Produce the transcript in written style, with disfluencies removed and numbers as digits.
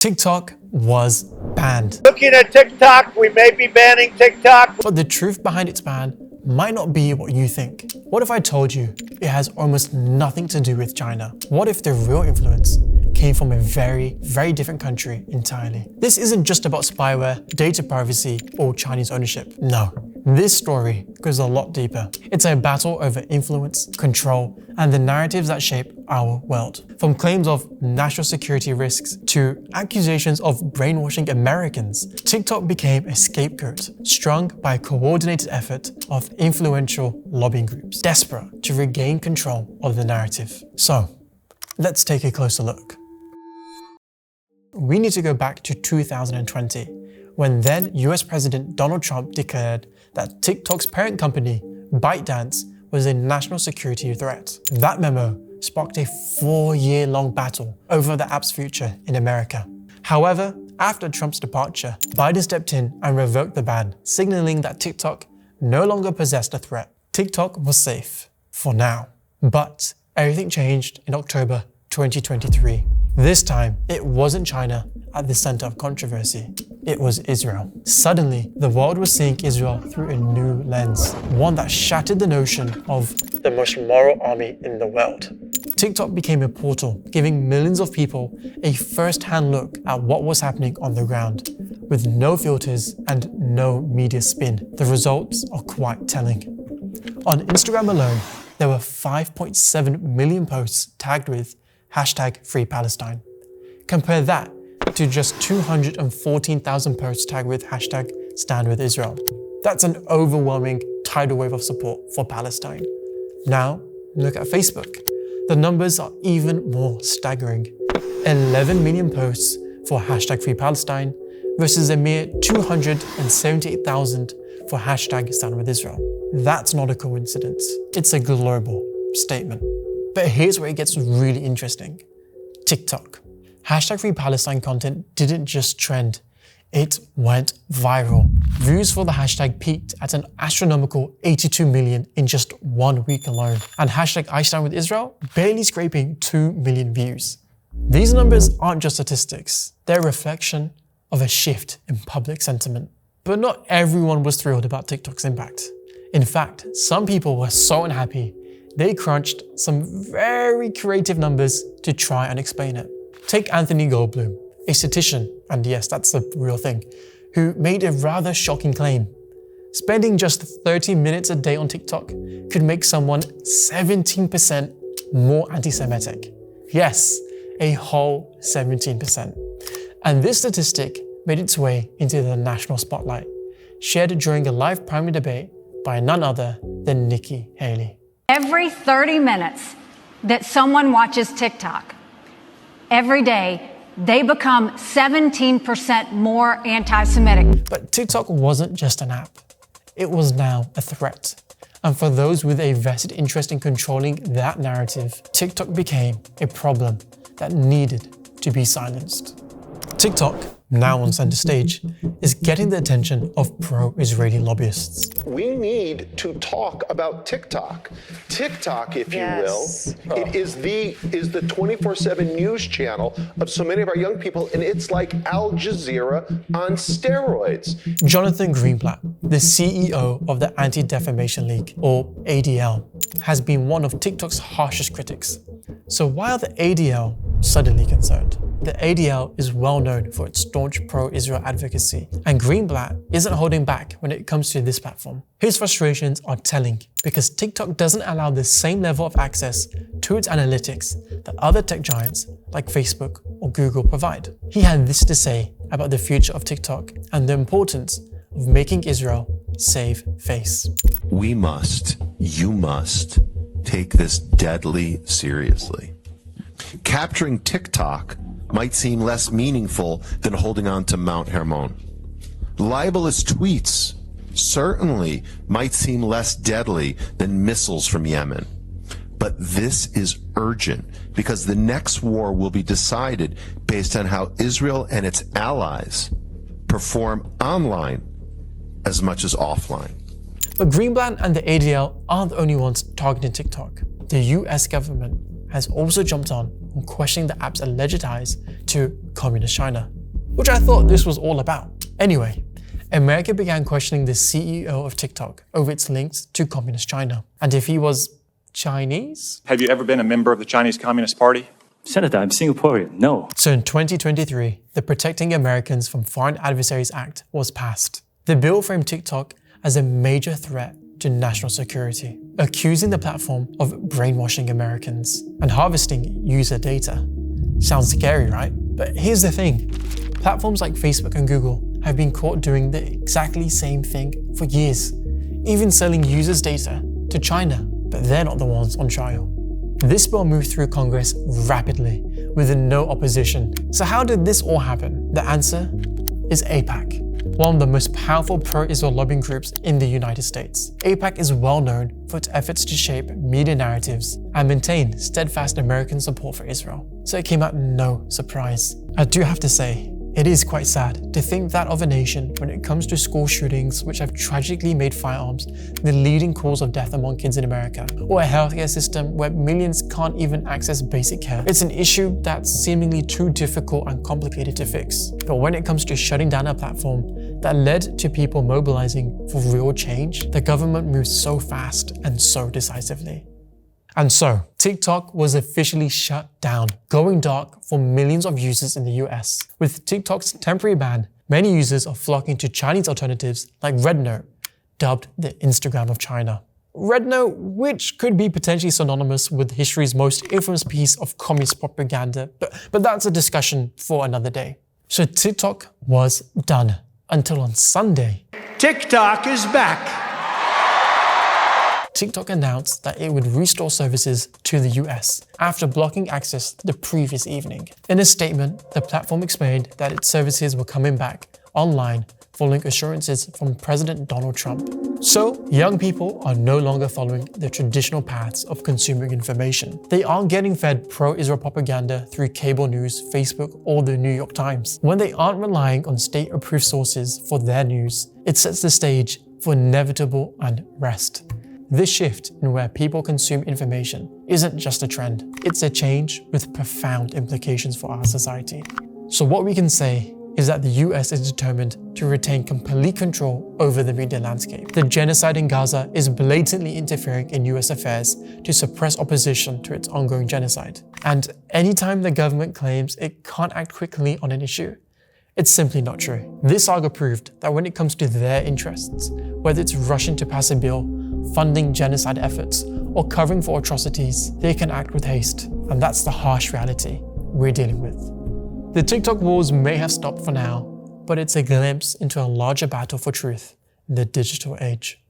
TikTok was banned. Looking at TikTok, we may be banning TikTok. But the truth behind its ban might not be what you think. What if I told you it has almost nothing to do with China? What if the real influence came from a very, very different country entirely? This isn't just about spyware, data privacy, or Chinese ownership. No, this story goes a lot deeper. It's a battle over influence, control, and the narratives that shape our world. From claims of national security risks to accusations of brainwashing Americans, TikTok became a scapegoat strung by a coordinated effort of influential lobbying groups, desperate to regain control of the narrative. So, let's take a closer look. We need to go back to 2020, when then US President Donald Trump declared that TikTok's parent company, ByteDance, was a national security threat. That memo sparked a 4-year-long battle over the app's future in America. However, after Trump's departure, Biden stepped in and revoked the ban, signaling that TikTok no longer possessed a threat. TikTok was safe, for now. But everything changed in October 2023. This time, it wasn't China at the center of controversy. It was Israel. Suddenly, the world was seeing Israel through a new lens, one that shattered the notion of the most moral army in the world. TikTok became a portal, giving millions of people a first-hand look at what was happening on the ground, with no filters and no media spin. The results are quite telling. On Instagram alone, there were 5.7 million posts tagged with #FreePalestine. Compare that to just 214,000 posts tagged with #StandWithIsrael. That's an overwhelming tidal wave of support for Palestine. Now, look at Facebook. The numbers are even more staggering. 11 million posts for #FreePalestine versus a mere 278,000 for #StandWithIsrael. That's not a coincidence. It's a global statement. But here's where it gets really interesting. TikTok. #FreePalestine content didn't just trend, it went viral. Views for the hashtag peaked at an astronomical 82 million in just 1 week alone, and #IStandWithIsrael barely scraping 2 million views. These numbers aren't just statistics, they're a reflection of a shift in public sentiment. But not everyone was thrilled about TikTok's impact. In fact, some people were so unhappy, they crunched some very creative numbers to try and explain it. Take Anthony Goldblum, a statistician, and yes, that's a real thing, who made a rather shocking claim. Spending just 30 minutes a day on TikTok could make someone 17% more anti-Semitic. Yes, a whole 17%. And this statistic made its way into the national spotlight, shared during a live primary debate by none other than Nikki Haley. Every 30 minutes that someone watches TikTok, every day, they become 17% more anti-Semitic. But TikTok wasn't just an app. It was now a threat. And for those with a vested interest in controlling that narrative, TikTok became a problem that needed to be silenced. TikTok, now on center stage, is getting the attention of pro-Israeli lobbyists. We need to talk about TikTok. TikTok, if you will, it is the 24/7 news channel of so many of our young people, and it's like Al Jazeera on steroids. Jonathan Greenblatt, the CEO of the Anti-Defamation League, or ADL, has been one of TikTok's harshest critics. So why are the ADL suddenly concerned? The ADL is well known for its staunch pro-Israel advocacy, and Greenblatt isn't holding back when it comes to this platform. His frustrations are telling because TikTok doesn't allow the same level of access to its analytics that other tech giants like Facebook or Google provide. He had this to say about the future of TikTok and the importance of making Israel save face. We must, you must, take this deadly seriously. Capturing TikTok might seem less meaningful than holding on to Mount Hermon. Libelous tweets certainly might seem less deadly than missiles from Yemen. But this is urgent because the next war will be decided based on how Israel and its allies perform online as much as offline. But Greenblatt and the ADL aren't the only ones targeting TikTok. The US government has also jumped on questioning the app's alleged ties to communist China, which I thought this was all about. Anyway, America began questioning the CEO of TikTok over its links to communist China, and if he was Chinese? Have you ever been a member of the Chinese Communist Party? Senator, I'm Singaporean. No. So in 2023, the Protecting Americans from Foreign Adversaries Act was passed. The bill framed TikTok as a major threat to national security, accusing the platform of brainwashing Americans and harvesting user data. Sounds scary, right? But here's the thing. Platforms like Facebook and Google have been caught doing the exactly same thing for years, even selling users' data to China, but they're not the ones on trial. This bill moved through Congress rapidly, with no opposition. So how did this all happen? The answer is AIPAC, one of the most powerful pro-Israel lobbying groups in the United States. AIPAC is well known for its efforts to shape media narratives and maintain steadfast American support for Israel. So it came at no surprise. I do have to say, it is quite sad to think that of a nation when it comes to school shootings which have tragically made firearms the leading cause of death among kids in America, or a healthcare system where millions can't even access basic care. It's an issue that's seemingly too difficult and complicated to fix. But when it comes to shutting down a platform that led to people mobilizing for real change, the government moves so fast and so decisively. And so, TikTok was officially shut down, going dark for millions of users in the US. With TikTok's temporary ban, many users are flocking to Chinese alternatives like RedNote, dubbed the Instagram of China. RedNote, which could be potentially synonymous with history's most infamous piece of communist propaganda, but that's a discussion for another day. So TikTok was done, until on Sunday, TikTok is back. TikTok announced that it would restore services to the US after blocking access the previous evening. In a statement, the platform explained that its services were coming back online following assurances from President Donald Trump. So, young people are no longer following the traditional paths of consuming information. They aren't getting fed pro-Israel propaganda through cable news, Facebook, or the New York Times. When they aren't relying on state-approved sources for their news, it sets the stage for inevitable unrest. This shift in where people consume information isn't just a trend, it's a change with profound implications for our society. So what we can say is that the US is determined to retain complete control over the media landscape. The genocide in Gaza is blatantly interfering in US affairs to suppress opposition to its ongoing genocide. And anytime the government claims it can't act quickly on an issue, it's simply not true. This saga proved that when it comes to their interests, whether it's rushing to pass a bill, funding genocide efforts, or covering for atrocities, they can act with haste. And that's the harsh reality we're dealing with. The TikTok wars may have stopped for now, but it's a glimpse into a larger battle for truth in the digital age.